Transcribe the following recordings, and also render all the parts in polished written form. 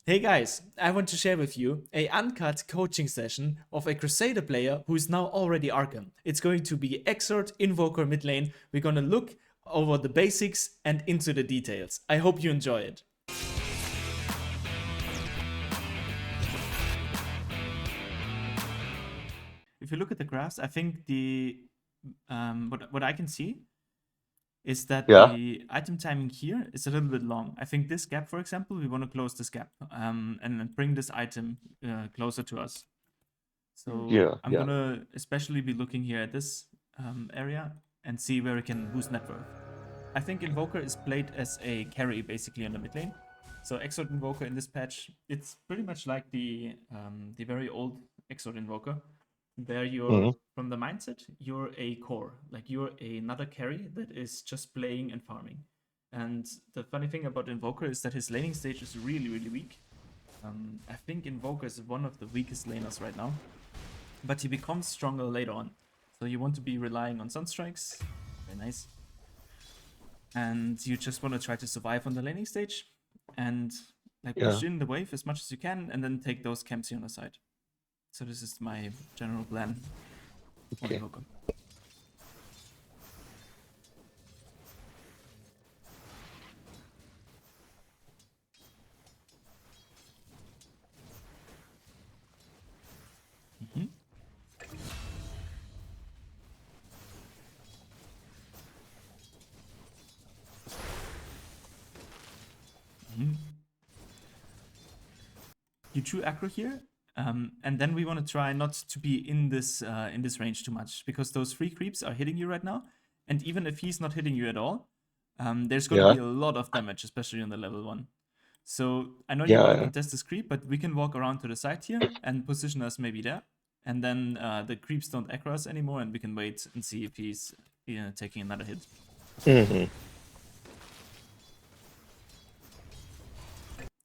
Hey guys, I want to share with you a uncut coaching session of a Crusader player who is now already Arkham. It's going to be Exort, Invoker, mid lane. We're gonna look over the basics and into the details. I hope you enjoy it. If you look at the graphs, I think what I can see is that the item timing here is a little bit long. I think this gap, for example, we want to close this gap and bring this item closer to us. So I'm gonna especially be looking here at this area and see where we can boost net worth. I think Invoker is played as a carry basically in the mid lane. So Exort Invoker in this patch, it's pretty much like the very old Exort Invoker, where you're from the mindset, you're a core, like you're another carry that is just playing and farming. And the funny thing about Invoker is that his laning stage is really, really weak. I think Invoker is one of the weakest laners right now, but he becomes stronger later on. So you want to be relying on Sunstrikes, very nice. And you just want to try to survive on the laning stage and like push in the wave as much as you can and then take those camps here on the side. So this is my general plan. Okay. You true aggro here, and then we want to try not to be in this range too much, because those free creeps are hitting you right now, and even if he's not hitting you at all, there's going to be a lot of damage, especially on the level 1. So I know you want to contest this creep, but we can walk around to the side here and position us maybe there, and then the creeps don't aggro us anymore, and we can wait and see if he's taking another hit.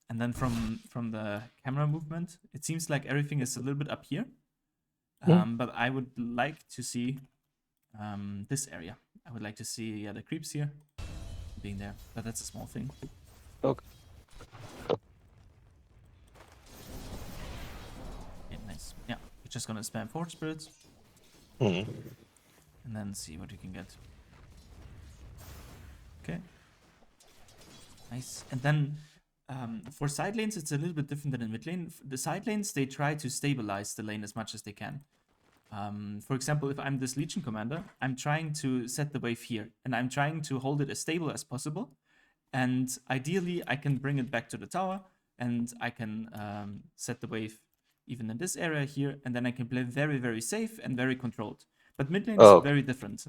And then from the camera movement, it seems like everything is a little bit up here. But I would like to see this area. I would like to see the creeps here being there, but that's a small thing. Okay. Yeah, nice. Yeah, we're just gonna spam Forge Spirits. And then see what we can get. Okay. Nice. And then for side lanes, it's a little bit different than in mid lane. The side lanes, they try to stabilize the lane as much as they can. For example, if I'm this Legion commander, I'm trying to set the wave here, and I'm trying to hold it as stable as possible. And ideally, I can bring it back to the tower, and I can set the wave even in this area here, and then I can play very, very safe and very controlled. But mid lane is very different.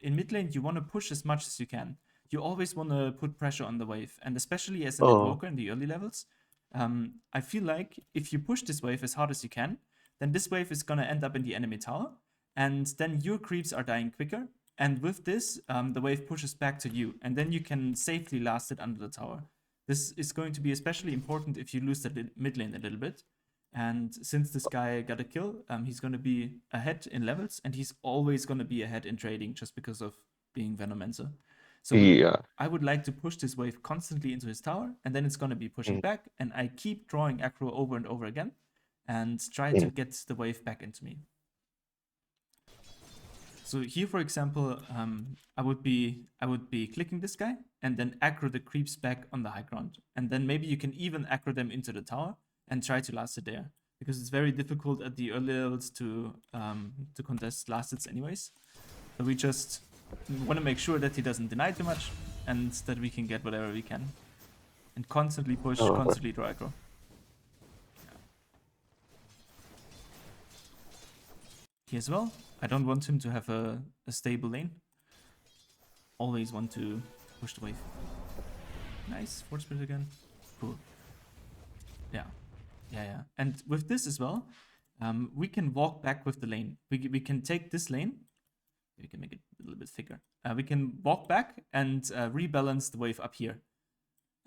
In mid lane, you want to push as much as you can. You always want to put pressure on the wave, and especially as an Invoker in the early levels, I feel like if you push this wave as hard as you can, then this wave is going to end up in the enemy tower, and then your creeps are dying quicker, and with this, the wave pushes back to you, and then you can safely last it under the tower. This is going to be especially important if you lose the mid lane a little bit, and since this guy got a kill, he's going to be ahead in levels, and he's always going to be ahead in trading just because of being Venomancer. So I would like to push this wave constantly into his tower, and then it's going to be pushing back, and I keep drawing aggro over and over again, and try to get the wave back into me. So here, for example, I would be clicking this guy, and then aggro the creeps back on the high ground, and then maybe you can even aggro them into the tower and try to last it there, because it's very difficult at the early levels to contest last hits anyways. So we just want to make sure that he doesn't deny too much, and that we can get whatever we can, and constantly push, constantly draw aggro. Here as well, I don't want him to have a stable lane. Always want to push the wave. Nice, Force Spirit again. Cool. Yeah. And with this as well, we can walk back with the lane. We can take this lane. We can make it a little bit thicker. We can walk back and rebalance the wave up here.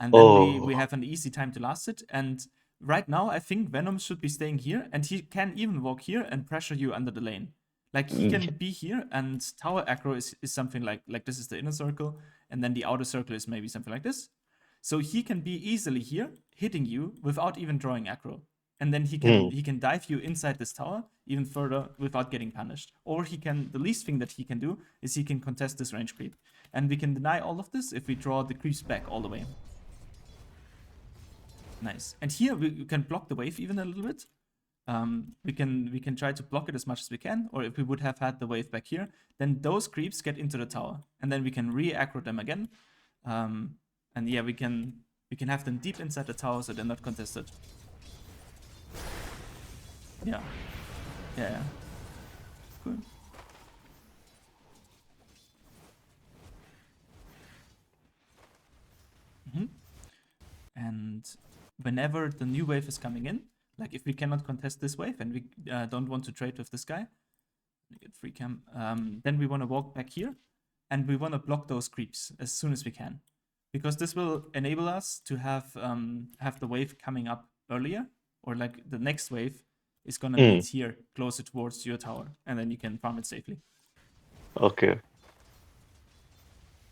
And then we have an easy time to last it. And right now, I think Venom should be staying here. And he can even walk here and pressure you under the lane. Like, he can be here, and tower aggro is something like this is the inner circle. And then the outer circle is maybe something like this. So he can be easily here, hitting you without even drawing aggro. And then he can dive you inside this tower even further without getting punished. Or the least thing that he can do is he can contest this range creep. And we can deny all of this if we draw the creeps back all the way. Nice. And here we can block the wave even a little bit. We can try to block it as much as we can, or if we would have had the wave back here, then those creeps get into the tower, and then we can re-aggro them again. And yeah, we can have them deep inside the tower so they're not contested. Yeah. Yeah. Cool. And whenever the new wave is coming in, like if we cannot contest this wave and we don't want to trade with this guy, get free cam, then we want to walk back here and we want to block those creeps as soon as we can, because this will enable us to have the wave coming up earlier, or like the next wave is gonna meet here closer towards your tower, and then you can farm it safely. Okay.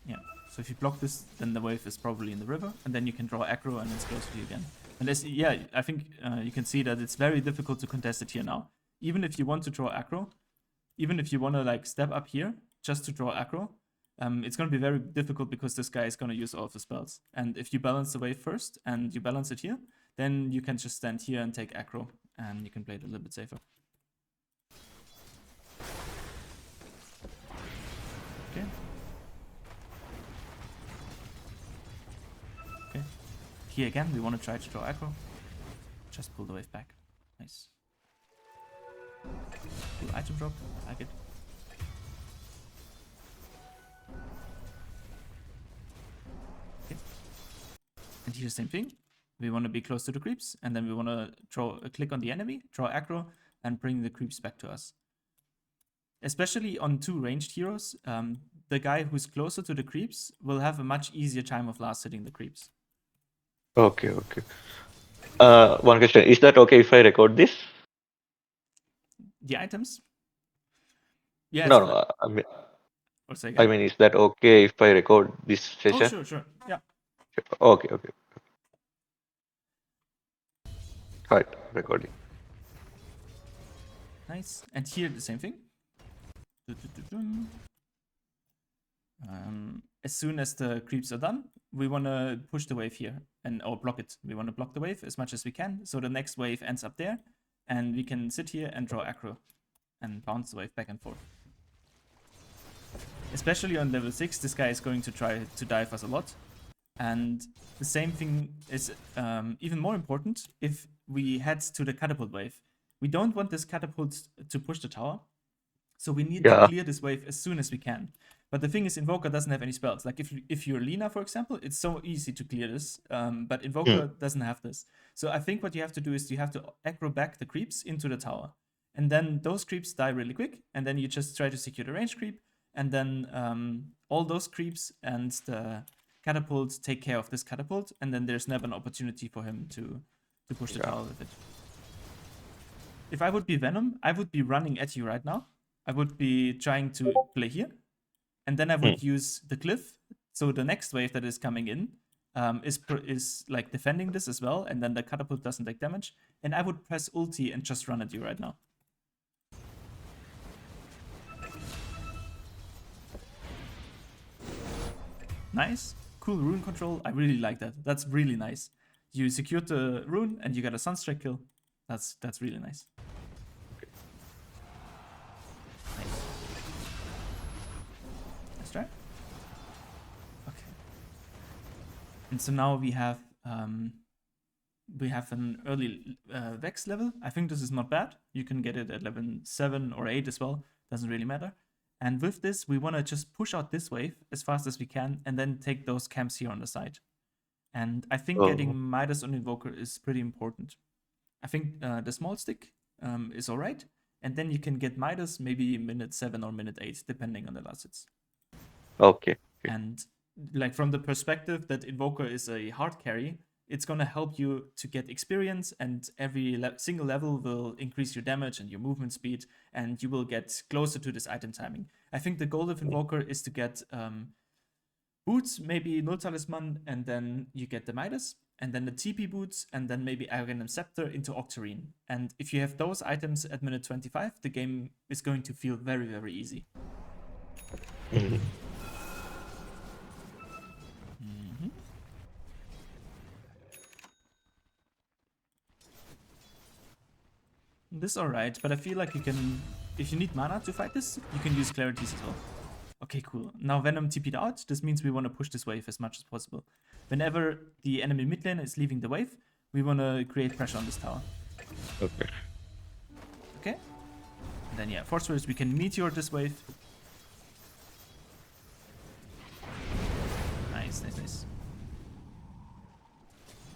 Yeah. So if you block this, then the wave is probably in the river, and then you can draw aggro and it's close to you again. And yeah, I think you can see that it's very difficult to contest it here now. Even if you want to draw aggro, even if you want to like step up here just to draw aggro, it's going to be very difficult because this guy is going to use all of the spells. And if you balance the wave first and you balance it here, then you can just stand here and take aggro, and you can play it a little bit safer. Okay. Okay. Here again, we want to try to draw aggro. Just pull the wave back. Nice. Cool item drop. I like it. Okay. And here, same thing. We want to be close to the creeps, and then we want to click on the enemy, draw aggro, and bring the creeps back to us. Especially on 2 ranged heroes, the guy who's closer to the creeps will have a much easier time of last hitting the creeps. Okay. One question: is that okay if I record this? The items? Yeah. No. I mean, is that okay if I record this session? Oh, sure. Yeah. Okay. Right, recording. Nice. And here the same thing. As soon as the creeps are done, we want to push the wave here or block it. We want to block the wave as much as we can, so the next wave ends up there, and we can sit here and draw aggro and bounce the wave back and forth. Especially on level 6, this guy is going to try to dive us a lot. And the same thing is even more important if we head to the catapult wave. We don't want this catapult to push the tower, so we need to clear this wave as soon as we can. But the thing is, Invoker doesn't have any spells. Like if you're Lina, for example, it's so easy to clear this, but Invoker doesn't have this. So I think what you have to do is you have to aggro back the creeps into the tower. And then those creeps die really quick, and then you just try to secure the range creep, and then all those creeps and the catapult take care of this catapult, and then there's never an opportunity for him to push the tower with it. If I would be Venom, I would be running at you right now. I would be trying to play here, and then I would use the cliff. So the next wave that is coming in is like defending this as well, and then the catapult doesn't take damage. And I would press ulti and just run at you right now. Nice. Cool rune control. I really like that. That's really nice. You secured the rune and you got a Sunstrike kill. That's really nice. Let's try. Okay. And so now we have an early Vex level. I think this is not bad. You can get it at level 7 or 8 as well. Doesn't really matter. And with this, we want to just push out this wave as fast as we can and then take those camps here on the side. And I think getting Midas on Invoker is pretty important. I think the small stick is alright. And then you can get Midas maybe minute 7 or minute 8, depending on the last hits. Okay. And like from the perspective that Invoker is a hard carry, it's going to help you to get experience, and every single level will increase your damage and your movement speed, and you will get closer to this item timing. I think the goal of Invoker is to get boots, maybe no talisman, and then you get the Midas, and then the TP boots, and then maybe Aghanim Scepter into Octarine. And if you have those items at minute 25, the game is going to feel very, very easy. Mhm. This is alright, but I feel like you can, if you need mana to fight this, you can use Clarities as well. Okay, cool. Now Venom TP'd out. This means we want to push this wave as much as possible. Whenever the enemy mid lane is leaving the wave, we want to create pressure on this tower. Okay. Okay? And then yeah, Force Wheels, we can meteor this wave. Nice, nice, nice.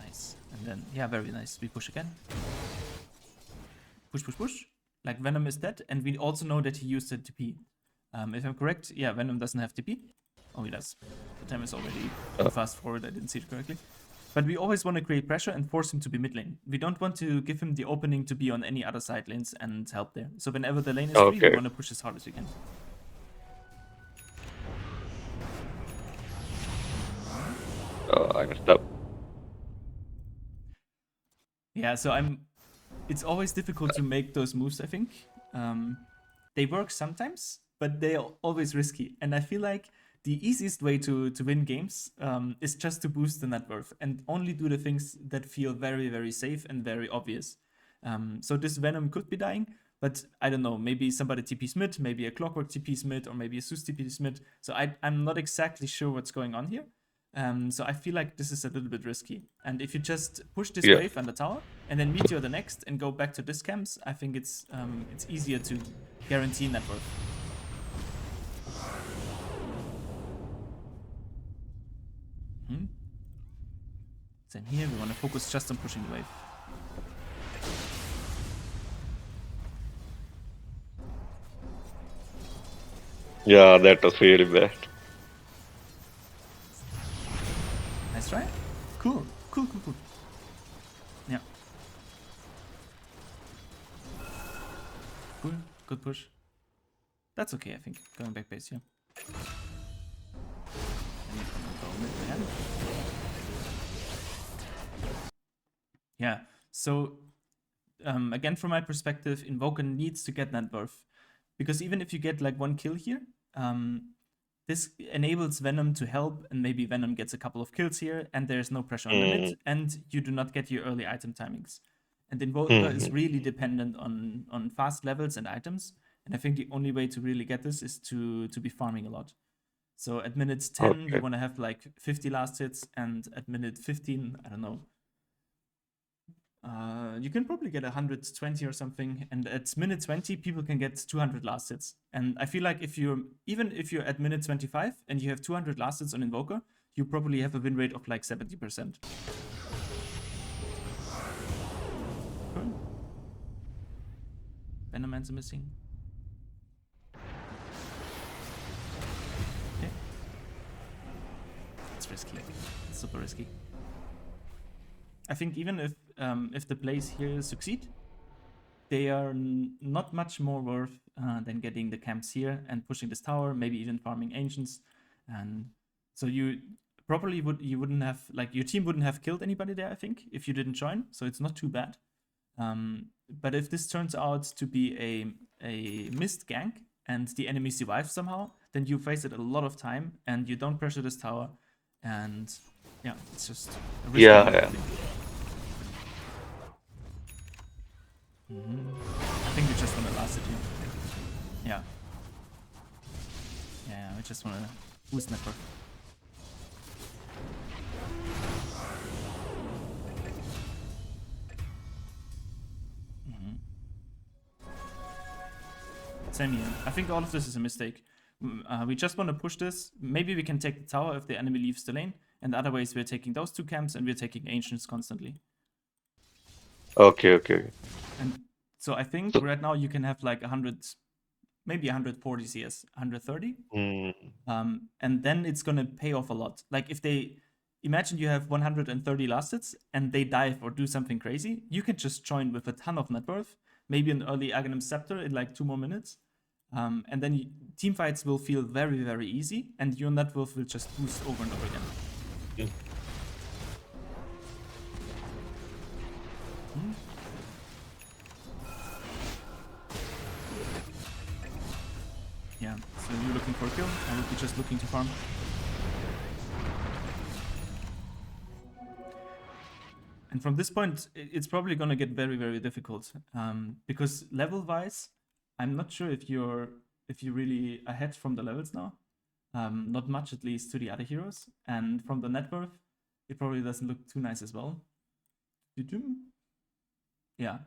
Nice. And then, yeah, very nice. We push again. Push, push, push. Like Venom is dead, and we also know that he used the TP. If I'm correct, yeah, Venom doesn't have TP. Oh, he does. The time is already fast forward, I didn't see it correctly. But we always want to create pressure and force him to be mid lane. We don't want to give him the opening to be on any other side lanes and help there. So whenever the lane is free, we want to push as hard as we can. Oh, I messed up. Yeah, so it's always difficult to make those moves, I think. They work sometimes, but they are always risky. And I feel like the easiest way to win games is just to boost the net worth and only do the things that feel very, very safe and very obvious. So this Venom could be dying, but I don't know, maybe somebody TP's mid, maybe a Clockwork TP's mid, or maybe a Zeus TP's mid. So I'm not exactly sure what's going on here. So I feel like this is a little bit risky. And if you just push this wave on the tower and then meteor the next and go back to this camps, I think it's easier to guarantee net worth. Same here, we want to focus just on pushing the wave. Yeah, that was really bad. Nice try. Cool. Cool. Yeah. Cool. Good push. That's okay, I think. Going back base here. Yeah, so again, from my perspective, Invoker needs to get net worth. Because even if you get like one kill here, this enables Venom to help, and maybe Venom gets a couple of kills here, and there's no pressure on the mid, and you do not get your early item timings. And Invoker is really dependent on fast levels and items, and I think the only way to really get this is to be farming a lot. So at minute 10, you want to have like 50 last hits, and at minute 15, I don't know, you can probably get 120 or something, and at minute 20 people can get 200 last hits. And I feel like even if you're at minute 25 and you have 200 last hits on Invoker, you probably have a win rate of like 70%. Cool. Venomman's missing. Okay. It's risky. It's super risky. I think even if the plays here succeed, they are not much more worth than getting the camps here and pushing this tower, maybe even farming ancients. And so you probably wouldn't have, like, your team wouldn't have killed anybody there, I think, if you didn't join. So it's not too bad. But if this turns out to be a missed gank and the enemy survives somehow, then you face it a lot of time and you don't pressure this tower. And yeah, it's just a risky thing. I think we just want to last it here. Yeah. Yeah, we just want to boost network. Same here. I think all of this is a mistake. We just want to push this. Maybe we can take the tower if the enemy leaves the lane. And otherwise, we're taking those two camps and we're taking ancients constantly. Okay. And so I think right now you can have like 100, maybe 140 CS, 130. And then it's going to pay off a lot. Like if they, imagine you have 130 last hits and they dive or do something crazy, you can just join with a ton of net worth, maybe an early Aghanim Scepter in like 2 more minutes. And then team fights will feel very, very easy, and your net worth will just boost over and over again. Yeah, so you're looking for a kill, I would be just looking to farm. And from this point, it's probably going to get very, very difficult, because level-wise, I'm not sure if you're really ahead from the levels now. Not much, at least, to the other heroes. And from the net worth, it probably doesn't look too nice as well. Yeah.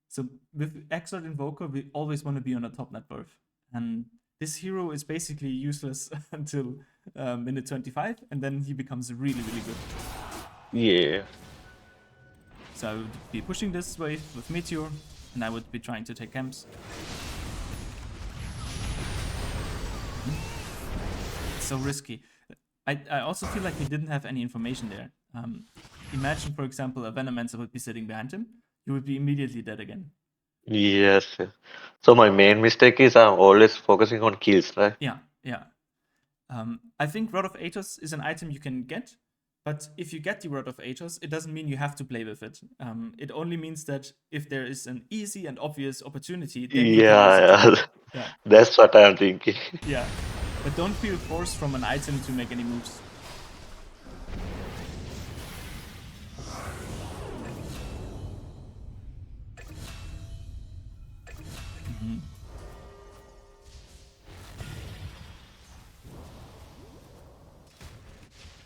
So with Exort Invoker, we always want to be on a top net worth. And this hero is basically useless until minute 25, and then he becomes really, really good. Yeah. So I would be pushing this wave with Meteor, and I would be trying to take camps. It's so risky. I also feel like he didn't have any information there. Imagine, for example, a Venomancer would be sitting behind him. You would be immediately dead again. Yes. So my main mistake is I'm always focusing on kills, right? Yeah, yeah. I think Rod of Atos is an item you can get, but if you get the Rod of Atos, it doesn't mean you have to play with it. It only means that if there is an easy and obvious opportunity, then you can use it. Yeah. Yeah. That's what I'm thinking. Yeah. But don't feel forced from an item to make any moves.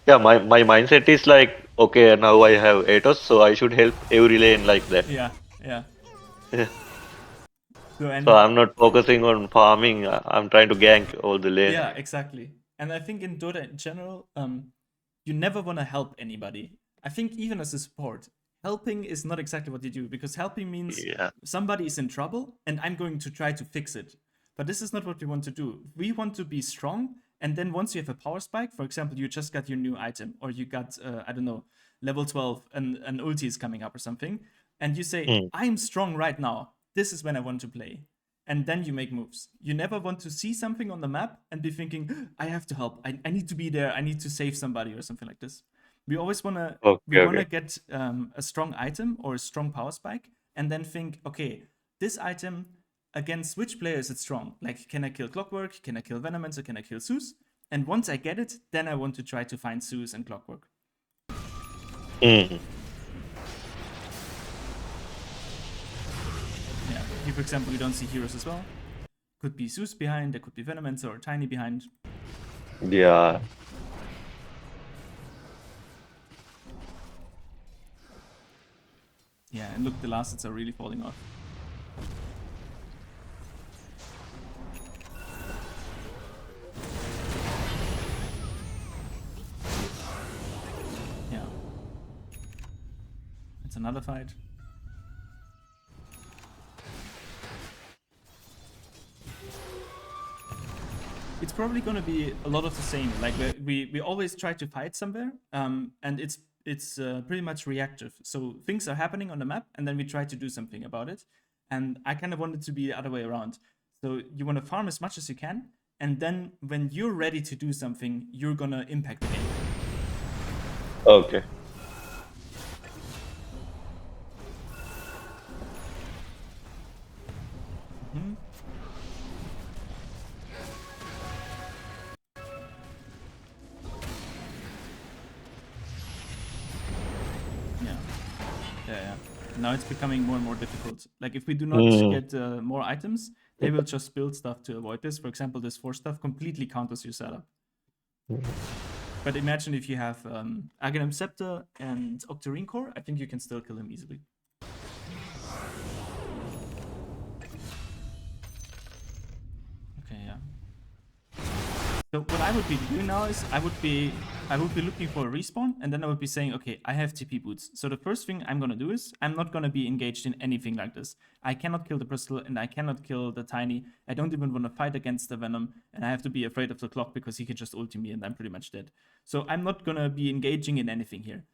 Yeah, my mindset is like, okay, now I have Atos, so I should help every lane like that. Yeah, yeah. Yeah. So So I'm not focusing on farming. I'm trying to gank all the lanes. yeah, exactly. And I think in Dota in general, you never want to help anybody. I think even as a support, helping is not exactly what you do, because helping means Yeah. somebody is in trouble and I'm going to try to fix it. But this is not what we want to do. We want to be strong, and then once you have a power spike, for example, you just got your new item, or you got, I don't know, level 12, and an ulti is coming up or something, and you say, I'm strong right now. This is when I want to play. And then you make moves. You never want to see something on the map and be thinking, I have to help. I need to be there. I need to save somebody or something like this. We always want to Okay. get a strong item or a strong power spike, and then think, okay, this item against which player is it strong? Like, can I kill Clockwork? Can I kill Venomancer? Can I kill Zeus? And once I get it, then I want to try to find Zeus and Clockwork. Mm. Yeah, here, for example, we don't see heroes as well. Could be Zeus behind, there could be Venomancer or Tiny behind. Yeah. Yeah, and look, the last hits are really falling off. Yeah. It's another fight. It's probably going to be a lot of the same. Like, we always try to fight somewhere, and it's pretty much reactive. So things are happening on the map, and then we try to do something about it. And I kind of want it to be the other way around. So you want to farm as much as you can, and then when you're ready to do something, you're going to impact the game. Okay. Yeah. Now it's becoming more and more difficult. Like, if we do not get more items, they will just build stuff to avoid this. For example, this 4 stuff completely counters your setup. But imagine if you have Aghanim Scepter and Octarine Core, I think you can still kill him easily. Okay, yeah. So what I would be doing now is I would be looking for a respawn, and then I would be saying, okay, I have TP boots. So the first thing I'm gonna do is I'm not gonna be engaged in anything like this. I cannot kill the Bristol, and I cannot kill the Tiny. I don't even want to fight against the Venom, and I have to be afraid of the Clock because he can just ulti me and I'm pretty much dead. So I'm not gonna be engaging in anything here.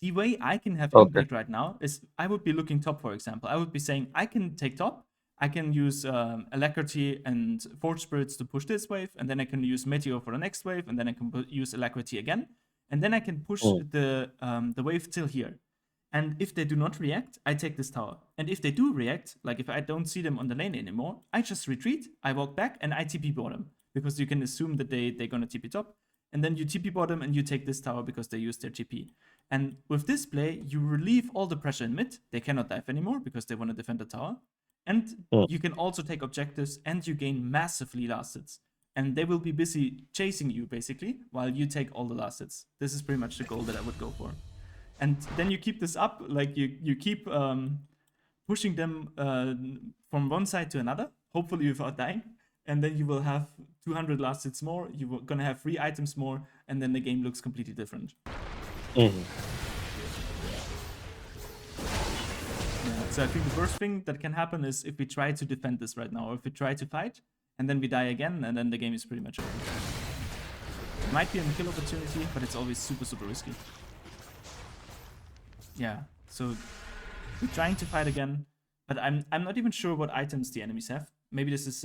The way I can have impact right now is I would be looking top, for example. I would be saying, I can take top, I can use Alacrity and Forge Spirits to push this wave, and then I can use Meteor for the next wave, and then I can use Alacrity again, and then I can push the wave till here. And if they do not react, I take this tower. And if they do react, like if I don't see them on the lane anymore, I just retreat, I walk back, and I TP bottom. Because you can assume that they're going to TP top. And then you TP bottom and you take this tower because they use their TP. And with this play, you relieve all the pressure in mid. They cannot dive anymore because they want to defend the tower. And you can also take objectives and you gain massively last hits. And they will be busy chasing you, basically, while you take all the last hits. This is pretty much the goal that I would go for. And then you keep this up, like you keep pushing them from one side to another, hopefully without dying. And then you will have 200 last hits more, you're gonna have 3 items more, and then the game looks completely different. Yeah, so I think the worst thing that can happen is if we try to defend this right now, or if we try to fight, and then we die again, and then the game is pretty much over. It might be a kill opportunity, but it's always super, super risky. Yeah, so we're trying to fight again, but I'm not even sure what items the enemies have. Maybe this is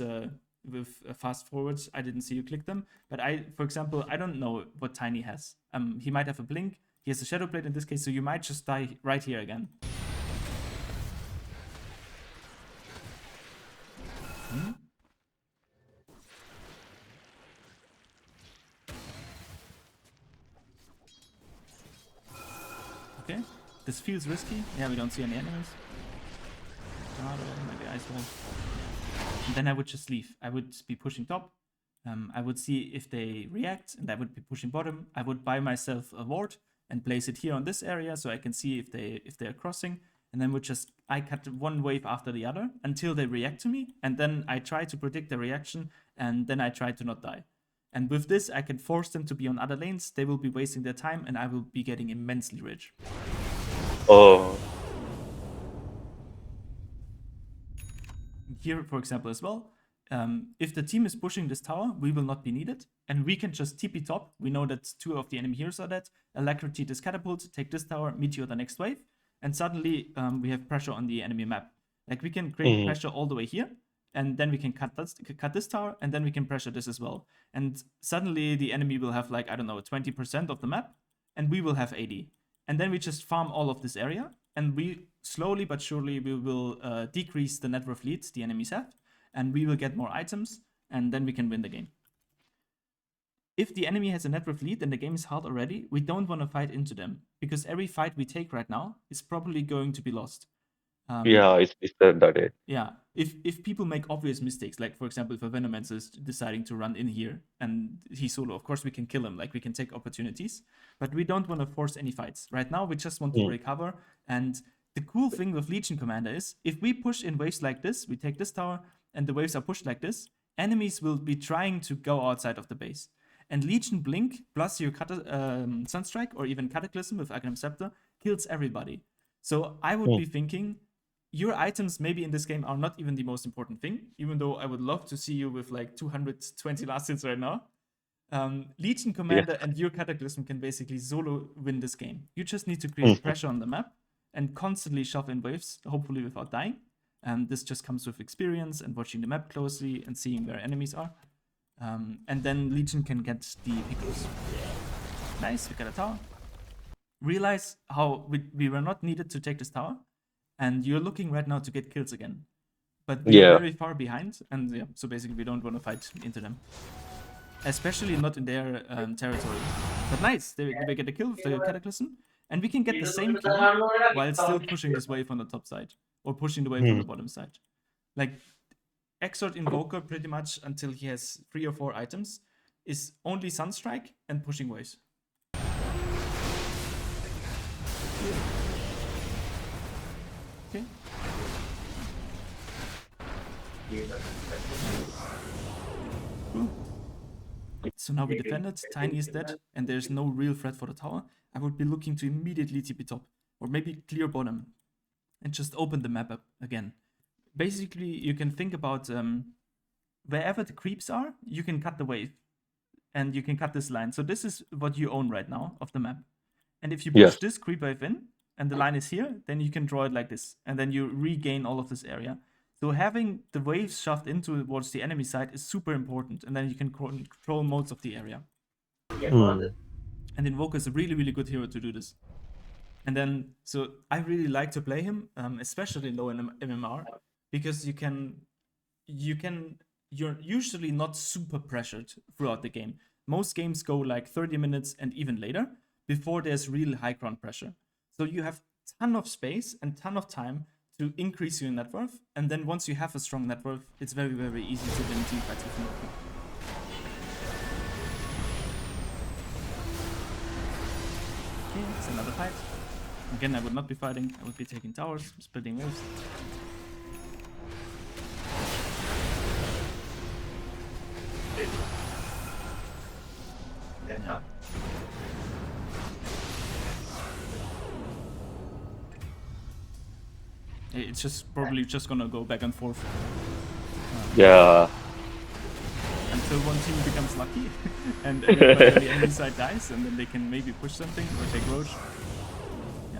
with fast forwards. I didn't see you click them, but for example, I don't know what Tiny has. He might have a blink. He has a shadow blade in this case, so you might just die right here again. Okay. This feels risky. Yeah, we don't see any enemies. Maybe ice wall. And then I would just leave. I would be pushing top. I would see if they react, and I would be pushing bottom. I would buy myself a ward and place it here on this area so I can see if they are crossing. And then I cut one wave after the other until they react to me. And then I try to predict the reaction, and then I try to not die. And with this, I can force them to be on other lanes. They will be wasting their time, and I will be getting immensely rich. Oh. Here, for example, as well, if the team is pushing this tower, we will not be needed, and we can just TP top. We know that 2 of the enemy heroes are dead. Alacrity this catapult, take this tower, Meteor the next wave, and suddenly we have pressure on the enemy map. Like we can create pressure all the way here, and then we can cut this tower, and then we can pressure this as well. And suddenly the enemy will have, like, I don't know, 20% of the map, and we will have 80. And then we just farm all of this area, and we slowly but surely we will decrease the net worth leads the enemies have, and we will get more items, and then we can win the game. If the enemy has a net worth lead and the game is hard already, we don't want to fight into them, because every fight we take right now is probably going to be lost. Yeah, it's that way. Yeah, if people make obvious mistakes, like for example, if a Venomancer is deciding to run in here and he's solo, of course we can kill him, like we can take opportunities, but we don't want to force any fights. Right now we just want to recover, and the cool thing with Legion Commander is, if we push in waves like this, we take this tower, and the waves are pushed like this, enemies will be trying to go outside of the base. And Legion Blink plus your Sunstrike or even Cataclysm with Aghanim Scepter kills everybody. So I would be thinking, your items maybe in this game are not even the most important thing, even though I would love to see you with like 220 last hits right now. Legion Commander and your Cataclysm can basically solo win this game. You just need to create pressure on the map and constantly shove in waves, hopefully without dying. And this just comes with experience and watching the map closely and seeing where enemies are. And then Legion can get the Picos. Nice, we got a tower. Realize how we were not needed to take this tower. And you're looking right now to get kills again. But we're very far behind. And yeah, so basically we don't want to fight into them. Especially not in their territory. But nice, they get a kill with the Cataclysm. And we can get the same kill while still pushing this wave on the top side. Or pushing the wave on the bottom side. Like, Exort Invoker pretty much until he has 3 or 4 items is only Sunstrike and pushing waves. Okay. Cool. So now we defended, Tiny is dead, and there's no real threat for the tower. I would be looking to immediately TP top, or maybe clear bottom, and just open the map up again. Basically, you can think about wherever the creeps are, you can cut the wave, and you can cut this line. So this is what you own right now of the map. And if you push this creep wave in, and the line is here, then you can draw it like this, and then you regain all of this area. So having the waves shoved into towards the enemy side is super important, and then you can control most of the area. And Invoker is a really, really good hero to do this. And then, so I really like to play him, especially low in MMR, because you're usually not super pressured throughout the game. Most games go like 30 minutes and even later before there's real high ground pressure. So you have ton of space and ton of time to increase your net worth. And then once you have a strong net worth, it's very, very easy to win team fights with Invoker. Okay, it's another fight. Again, I would not be fighting. I would be taking towers, splitting waves. Yeah. It's just probably just gonna go back and forth. Yeah. Until one team becomes lucky and everybody on the enemy side dies, and then they can maybe push something or take Roach. Yeah.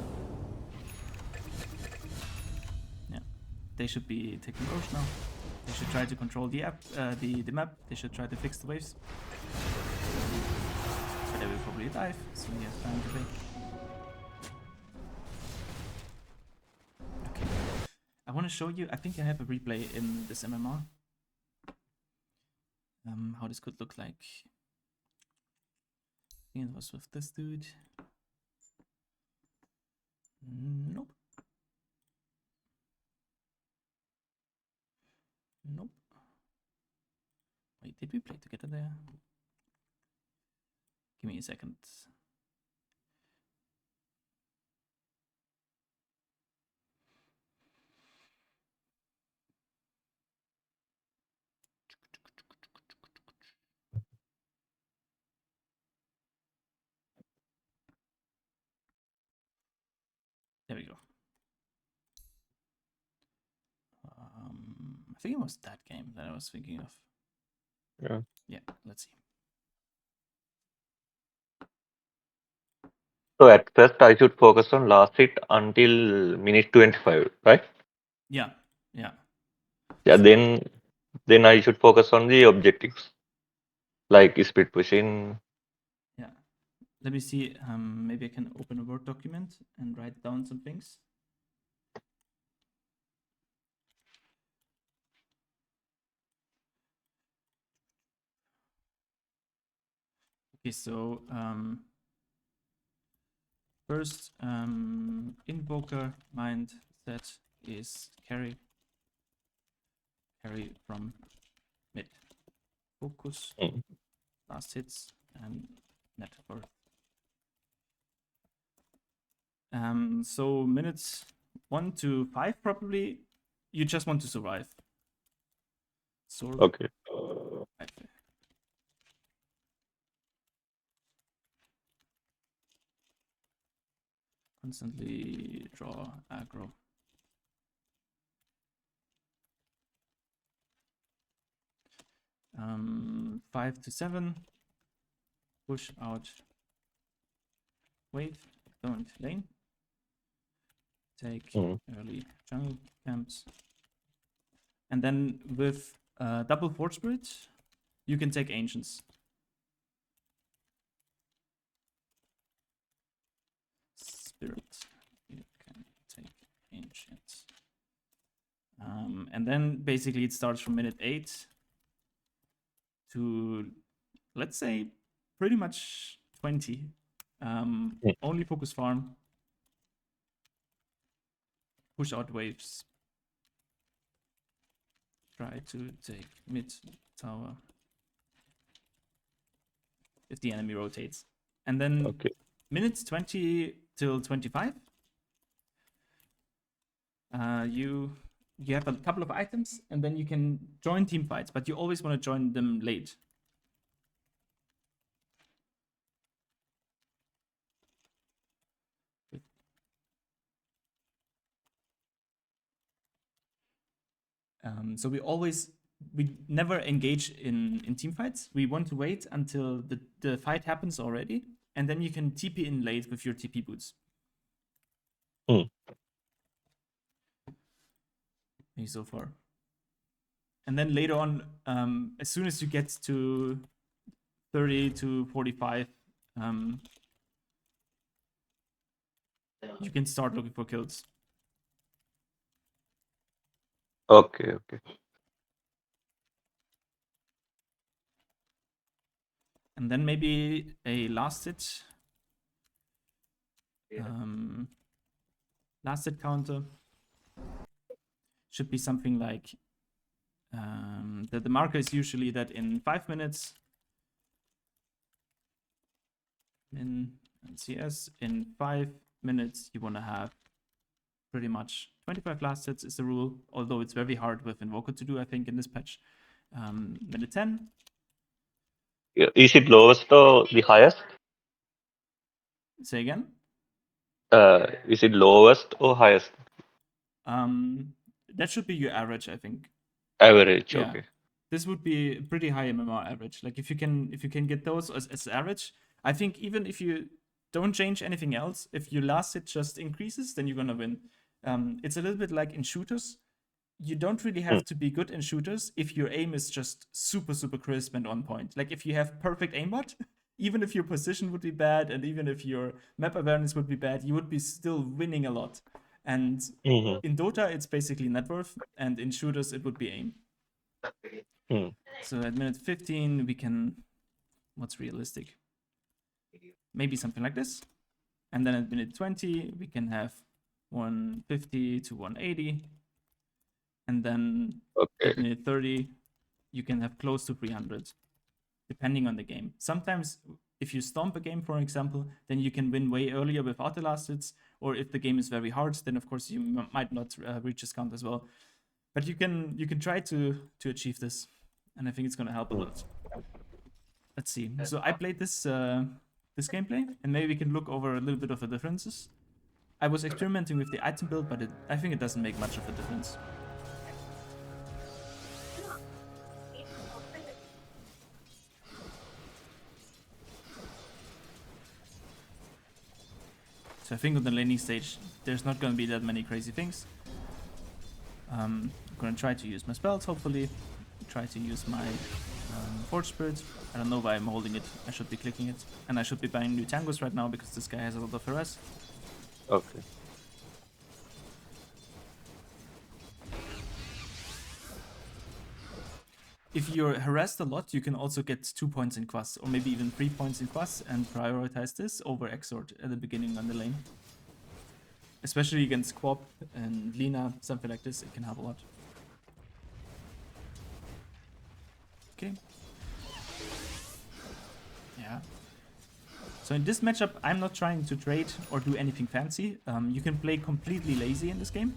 Yeah. They should be taking Roach now. They should try to control the map. They should try to fix the waves. But they will probably dive, so we have time to play. Okay. I want to show you, I think I have a replay in this MMR. How this could look like. I think it was with this dude. Nope. Nope. Wait, did we play together there? Give me a second. There we go. I think it was that game that I was thinking of. Yeah. Yeah, let's see. So at first I should focus on last hit until minute 25, right? Yeah, yeah. Yeah, So, then I should focus on the objectives. Like speed pushing. yeah. Let me see. Maybe I can open a Word document and write down some things. Okay, so first, Invoker mindset is carry from mid. Focus, last hits, and net worth. So minutes 1 to 5 probably. You just want to survive. Okay. Constantly draw aggro. Um, 5 to 7. Push out wave. Don't lane. Take early jungle camps. And then with double Fort Spirit, you can take Ancients. Spirit, you can take Ancients. And then basically it starts from minute 8 to, let's say, pretty much 20. Only focus farm. Push out waves. Try to take mid tower if the enemy rotates. And then minutes 20 till 25. You have a couple of items, and then you can join team fights, but you always want to join them late. So we never engage in team fights. We want to wait until the fight happens already, and then you can TP in late with your TP boots. Maybe so far. And then later on, as soon as you get to 30 to 45, you can start looking for kills. Okay, okay. And then maybe a last hit. Last hit counter should be something like the marker is usually that in 5 minutes in CS, in 5 minutes you want to have pretty much 25 last hits is the rule, although it's very hard with Invoker to do, I think, in this patch. Minute 10. Is it lowest or the highest? Say again? Is it lowest or highest? That should be your average, I think. Average, Yeah. okay. This would be pretty high MMR average. Like if you can get those as average, I think even if you don't change anything else, if your last hit just increases, then you're gonna win. It's a little bit like in shooters. You don't really have to be good in shooters if your aim is just super crisp and on point. Like if you have perfect aimbot, even if your position would be bad and even if your map awareness would be bad, you would be still winning a lot. And in Dota, it's basically net worth, and in shooters, it would be aim. So at minute 15, we can. What's realistic? Maybe something like this. And then at minute 20, we can have 150 to 180. And then at minute 30, you can have close to 300, depending on the game. Sometimes, if you stomp a game, for example, then you can win way earlier without the last hits. Or if the game is very hard, then of course you might not reach this count as well. But you can try to achieve this, and I think it's gonna help a lot. Let's see. So I played this this gameplay, and maybe we can look over a little bit of the differences. I was experimenting with the item build, but I think it doesn't make much of a difference. So I think on the laning stage, there's not going to be that many crazy things. I'm going to try to use my spells, hopefully. Try to use my Forge Spirit. I don't know why I'm holding it. I should be clicking it. And I should be buying new tangos right now because this guy has a lot of harass. Okay. If you're harassed a lot, you can also get 2 points in quests, or maybe even 3 points in quests, and prioritize this over Exort at the beginning on the lane. Especially against Quap and Lina, something like this, it can help a lot. Okay. Yeah. So in this matchup, I'm not trying to trade or do anything fancy. You can play completely lazy in this game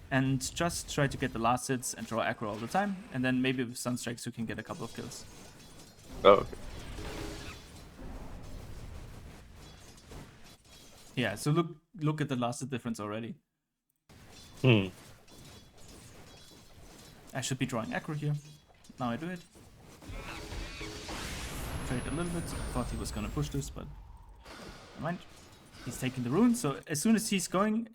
and just try to get the last hits and draw aggro all the time, and then maybe with Sunstrikes you can get a couple of kills. Oh, okay. Yeah, so look at the last hit difference already. I should be drawing aggro here. Now I do it. Trade a little bit. Thought he was gonna push this, but never mind. He's taking the rune, so as soon as he's going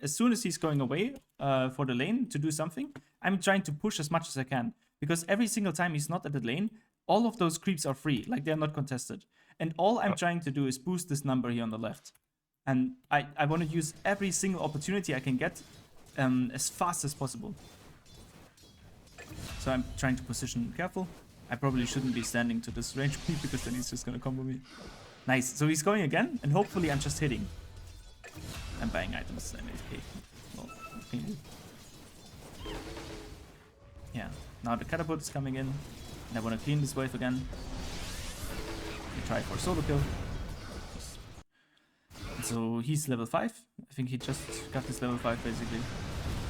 away for the lane to do something, I'm trying to push as much as I can. Because every single time he's not at the lane, all of those creeps are free, like they're not contested. And all I'm trying to do is boost this number here on the left. And I want to use every single opportunity I can get as fast as possible. So I'm trying to position careful. I probably shouldn't be standing to this range creep because then he's just gonna combo me. Nice, so he's going again, and hopefully I'm just hitting. I'm buying items, I'm AFK. Well, okay. Yeah, now the catapult is coming in, and I want to clean this wave again. And try for solo kill. And so he's level 5. I think he just got his level 5 basically.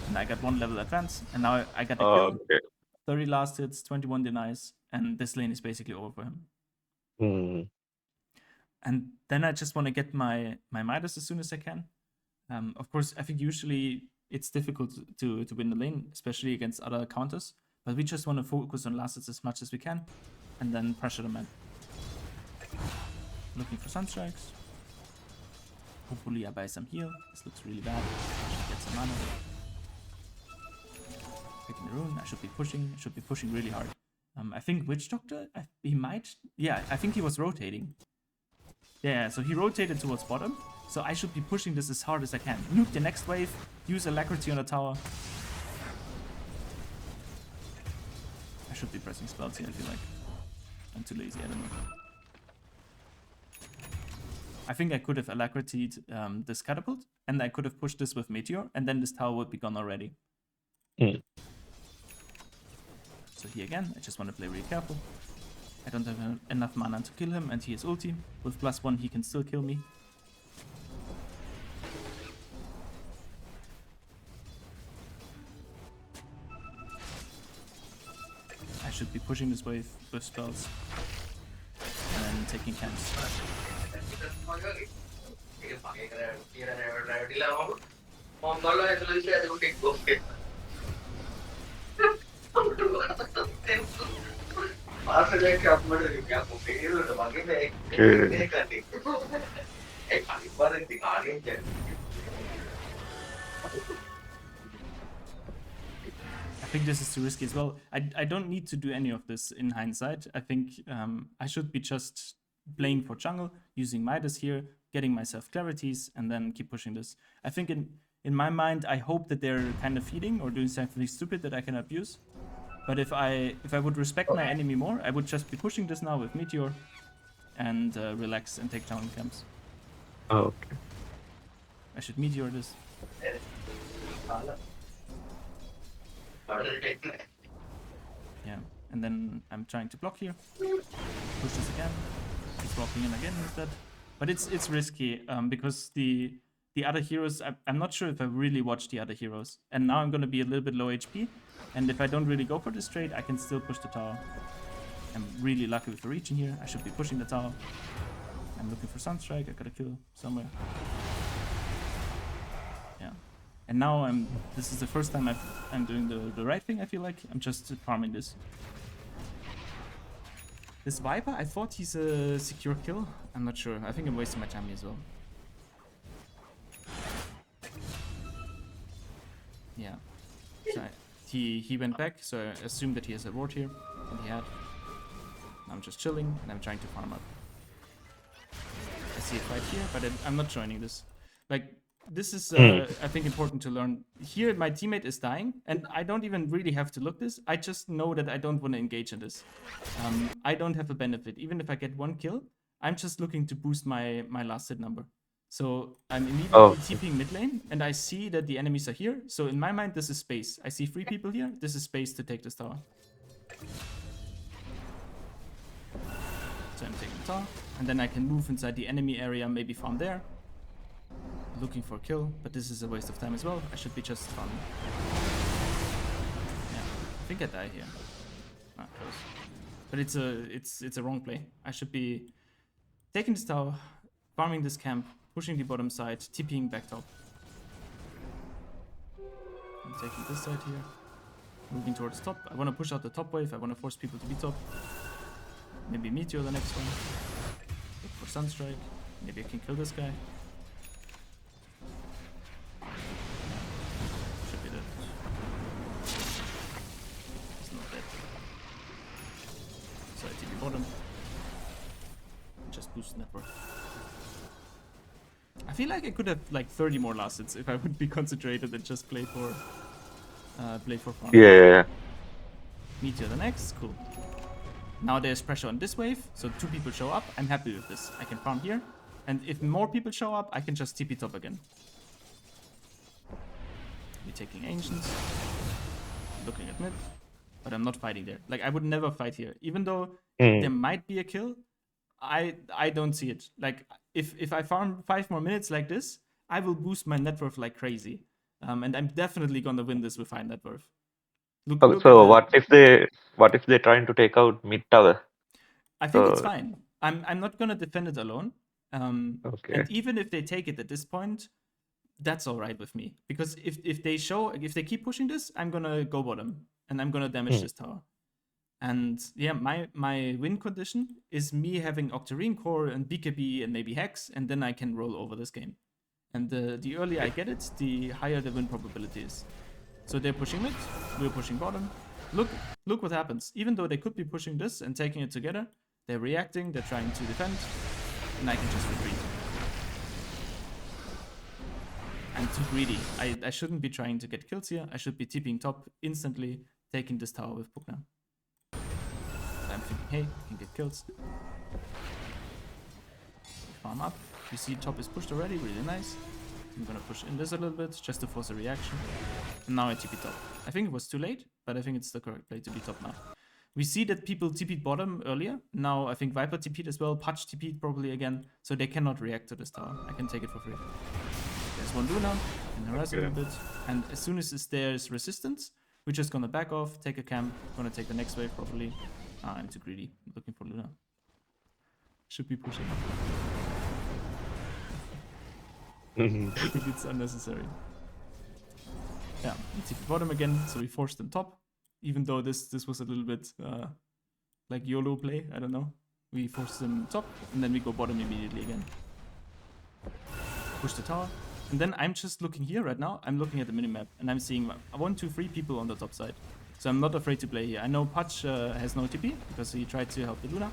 And I got 1 level advance, and now I got a kill. Okay. 30 last hits, 21 denies, and this lane is basically over for him. And then I just want to get my Midas as soon as I can. Of course, I think usually it's difficult to win the lane, especially against other counters. But we just want to focus on last hits as much as we can, and then pressure the man. Looking for Sunstrikes. Hopefully I buy some heal. This looks really bad. Get some mana. Picking rune. I should be pushing. I should be pushing really hard. I think Witch Doctor, he might... Yeah, I think he was rotating. Yeah, so he rotated towards bottom. So I should be pushing this as hard as I can. Nuke the next wave. Use Alacrity on the tower. I should be pressing spells here, I feel like. I'm too lazy, I don't know. I think I could have Alacrity'd this Catapult, and I could have pushed this with Meteor, and then this tower would be gone already. So here again, I just want to play really careful. I don't have enough mana to kill him, and he has ulti. With +1, he can still kill me. I should be pushing this wave with spells. And then taking camps. I think this is too risky as well. I don't need to do any of this in hindsight. I think I should be just playing for jungle, using Midas here, getting myself clarities, and then keep pushing this. I think in my mind, I hope that they're kind of feeding or doing something stupid that I can abuse. But if I would respect my enemy more, I would just be pushing this now with Meteor and relax and take jungle camps. Oh, okay. I should Meteor this. Yeah, and then I'm trying to block here. Push this again. He's blocking in again instead. But it's risky because the other heroes, I'm not sure if I really watched the other heroes. And now I'm going to be a little bit low HP. And if I don't really go for this trade, I can still push the tower. I'm really lucky with the region here. I should be pushing the tower. I'm looking for Sunstrike. I gotta kill somewhere. Yeah. And now this is the first time I'm doing the right thing, I feel like. I'm just farming this. This Viper, I thought he's a secure kill. I'm not sure. I think I'm wasting my time here as well. Yeah. So he went back, so I assumed that he has a ward here. And he had. I'm just chilling, and I'm trying to farm up. I see a fight here, but I'm not joining this. Like, this is, I think, important to learn. Here, my teammate is dying, and I don't even really have to look this. I just know that I don't want to engage in this. I don't have a benefit. Even if I get one kill, I'm just looking to boost my last hit number. So I'm immediately TPing mid lane, and I see that the enemies are here. So in my mind, this is space. I see 3 people here. This is space to take this tower. So I'm taking the tower, and then I can move inside the enemy area, maybe farm there. Looking for a kill, but this is a waste of time as well. I should be just farming. Yeah, I think I die here. Ah, close. But it's a wrong play. I should be taking this tower, farming this camp, pushing the bottom side, TPing back top. I'm taking this side here, moving towards top. I want to push out the top wave. I want to force people to be top. Maybe Meteor the next one. Look for Sunstrike. Maybe I can kill this guy. Should be dead. He's not dead. So I TP bottom. Just boost network. I feel like I could have like 30 more last hits if I would be concentrated and just play for farm. Yeah. Meteor the next, cool. Now there's pressure on this wave, so 2 people show up. I'm happy with this. I can farm here, and if more people show up, I can just TP top again. We're taking ancients, looking at mid, but I'm not fighting there. Like I would never fight here, even though there might be a kill. I don't see it. Like if I farm 5 more minutes like this, I will boost my net worth like crazy, and I'm definitely gonna win this with high net worth. Look So what if they're trying to take out mid tower? I think it's fine. I'm not gonna defend it alone. Okay. And even if they take it at this point, that's all right with me. Because if they keep pushing this, I'm gonna go bottom and I'm gonna damage this tower. And yeah, my win condition is me having Octarine Core and BKB and maybe Hex, and then I can roll over this game. And the earlier I get it, the higher the win probability is. So they're pushing it. We're pushing bottom. Look what happens. Even though they could be pushing this and taking it together, they're reacting, they're trying to defend, and I can just retreat. I'm too greedy. I shouldn't be trying to get kills here. I should be TPing top instantly, taking this tower with Pugna. I'm thinking, hey, I can get kills. Farm up. You see top is pushed already, really nice. I'm gonna push in this a little bit, just to force a reaction. And now I TP top. I think it was too late, but I think it's the correct play to be top now. We see that people TP'd bottom earlier. Now I think Viper TP'd as well, Patch TP'd probably again, so they cannot react to this tower. I can take it for free. There's one Luna, and harass a little bit. And as soon as there's resistance, we're just gonna back off, take a camp, gonna take the next wave probably. Ah, I'm too greedy. I'm looking for Luna. Should be pushing. I think it's unnecessary. Yeah, we TP bottom again, so we forced them top. Even though this was a little bit like YOLO play, I don't know. We forced them top, and then we go bottom immediately again. Push the tower. And then I'm just looking here right now. I'm looking at the minimap, and I'm seeing 1, 2, 3 people on the top side. So I'm not afraid to play here. I know Patch has no TP, because he tried to help the Luna.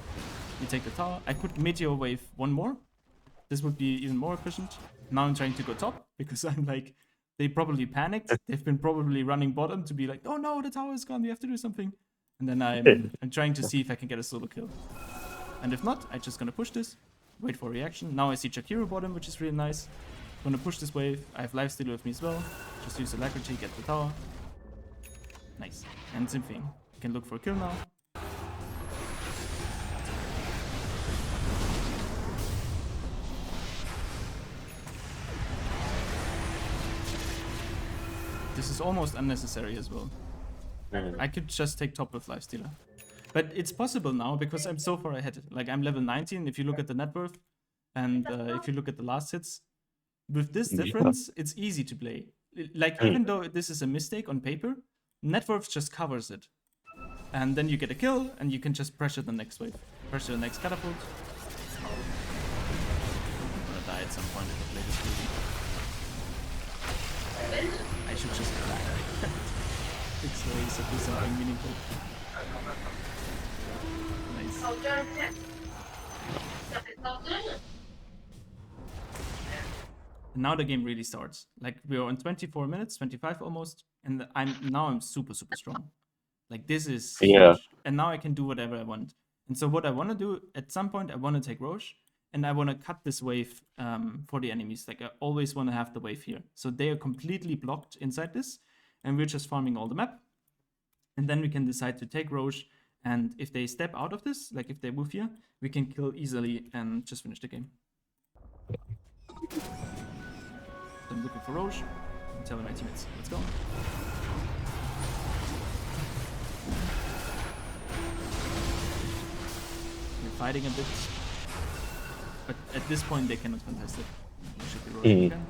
We take the tower. I could Meteor Wave one more. This would be even more efficient. Now I'm trying to go top, because I'm like, they probably panicked. They've been probably running bottom to be like, oh no, the tower is gone, we have to do something. And then I'm trying to see if I can get a solo kill. And if not, I'm just gonna push this, wait for a reaction. Now I see Jakiro bottom, which is really nice. Gonna push this wave. I have lifesteal with me as well. Just use Alacrity, get the tower. Nice. And same thing. You can look for a kill now. This is almost unnecessary as well. I could just take top with lifestealer. But it's possible now because I'm so far ahead. Like I'm level 19 if you look at the net worth. And if you look at the last hits. With this difference, it's easy to play. Like, even though this is a mistake on paper, net worth just covers it. And then you get a kill, and you can just pressure the next wave. Pressure the next catapult. I'm gonna die at some point if I play this movie. I should just die. Fix ways or do something meaningful. Nice. And now the game really starts. Like we're on 24 minutes, 25 almost, and I'm super strong. Like this is huge. And now I can do whatever I want. And so what I want to do at some point, I want to take Roche, and I want to cut this wave for the enemies. Like I always want to have the wave here, so they are completely blocked inside this, and we're just farming all the map. And then we can decide to take Roche, and if they step out of this, like if they move here, we can kill easily and just finish the game. I'm looking for Roche. I'm telling my teammates, let's go. We're fighting a bit. But at this point, they cannot contest it. It should be Roche again.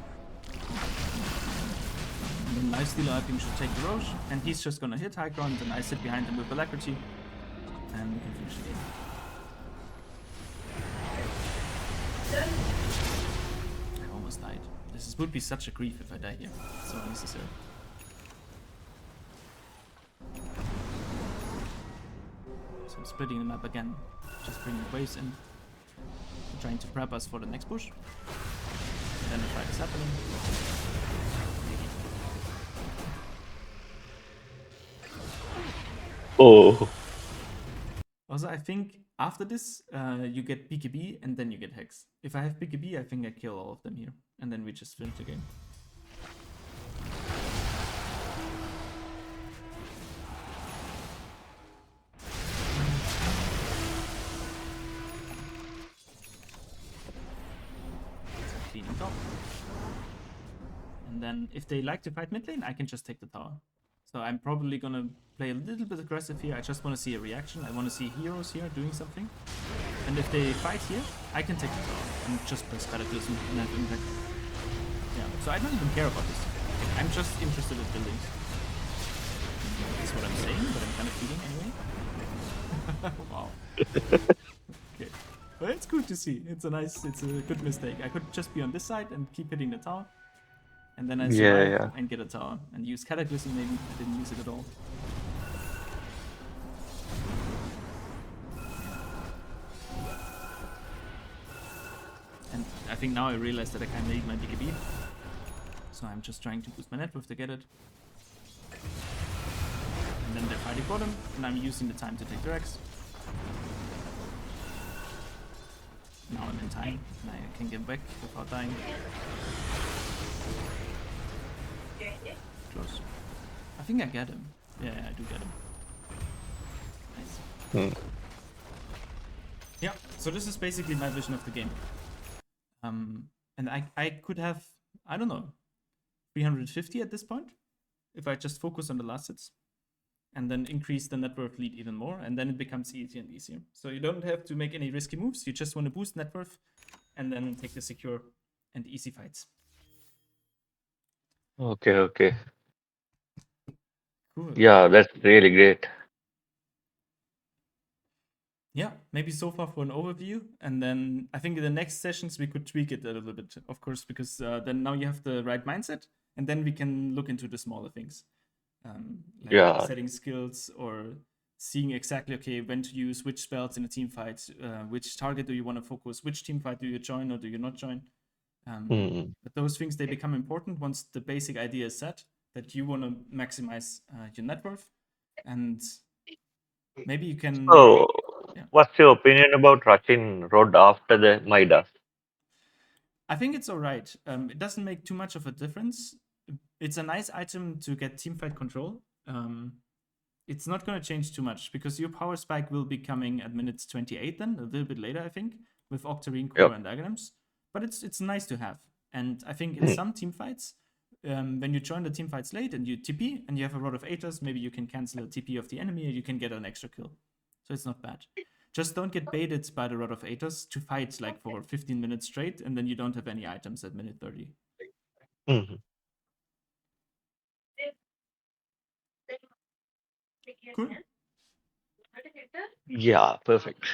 And then Lifestealer, I think, should take the Roche. And he's just gonna hit high ground, and I sit behind him with Alacrity. And we can finish the game. I almost died. This would be such a grief if I die here. So unnecessary. So I'm splitting the map again. Just bringing waves in. I'm trying to prep us for the next push. And then the fight is happening. Oh. Also, I think after this, you get BKB and then you get Hex. If I have BKB, I think I kill all of them here. And then we just finish the game. Cleaning top. And then if they like to fight mid lane, I can just take the tower. So I'm probably gonna play a little bit aggressive here. I just want to see a reaction. I want to see heroes here doing something. And if they fight here, I can take the tower and just press Cataclysm and have impact. Yeah, so I don't even care about this. I'm just interested in buildings. That's what I'm saying, but I'm kind of feeling anyway. Wow. Okay. Well, it's good to see. It's a good mistake. I could just be on this side and keep hitting the tower. and then I Yeah, survive yeah. and get a tower and use Cataclysm. Maybe I didn't use it at all. And I think now I realize that I kind of need my BKB. So I'm just trying to boost my net worth to get it. And then they're fighting bottom, and I'm using the time to take the Rex. Now I'm in time, and I can get back without dying. Close. I think I get him. Yeah, I do get him. Nice. Yeah, so this is basically my vision of the game. And I could have, I don't know, 350 at this point if I just focus on the last hits and then increase the net worth lead even more, and then it becomes easier and easier. So you don't have to make any risky moves. You just want to boost net worth and then take the secure and easy fights. Okay, okay. Cool. Yeah, that's really great. Yeah, maybe so far for an overview, and then I think in the next sessions we could tweak it a little bit, of course, because then now you have the right mindset, and then we can look into the smaller things, like Yeah. setting skills or seeing exactly okay when to use which spells in a team fight, which target do you want to focus, which team fight do you join or do you not join. Mm. But those things, they become important once the basic idea is set that you want to maximize your net worth, and maybe you can. So, Yeah. what's your opinion about rushing road after the Midas? I think it's all right. It doesn't make too much of a difference. It's a nice item to get teamfight control. It's not going to change too much because your power spike will be coming at minutes 28 then, a little bit later, I think, with Octarine Yep. Core and Aghanim's. But it's nice to have. And I think in Mm. some teamfights, when you join the teamfights late and you TP and you have a Rod of Aetors, maybe you can cancel a TP of the enemy and you can get an extra kill. So it's not bad. Just don't get baited by the Rod of Aetors to fight like for 15 minutes straight and then you don't have any items at minute 30. Mhm. Cool. Yeah, perfect.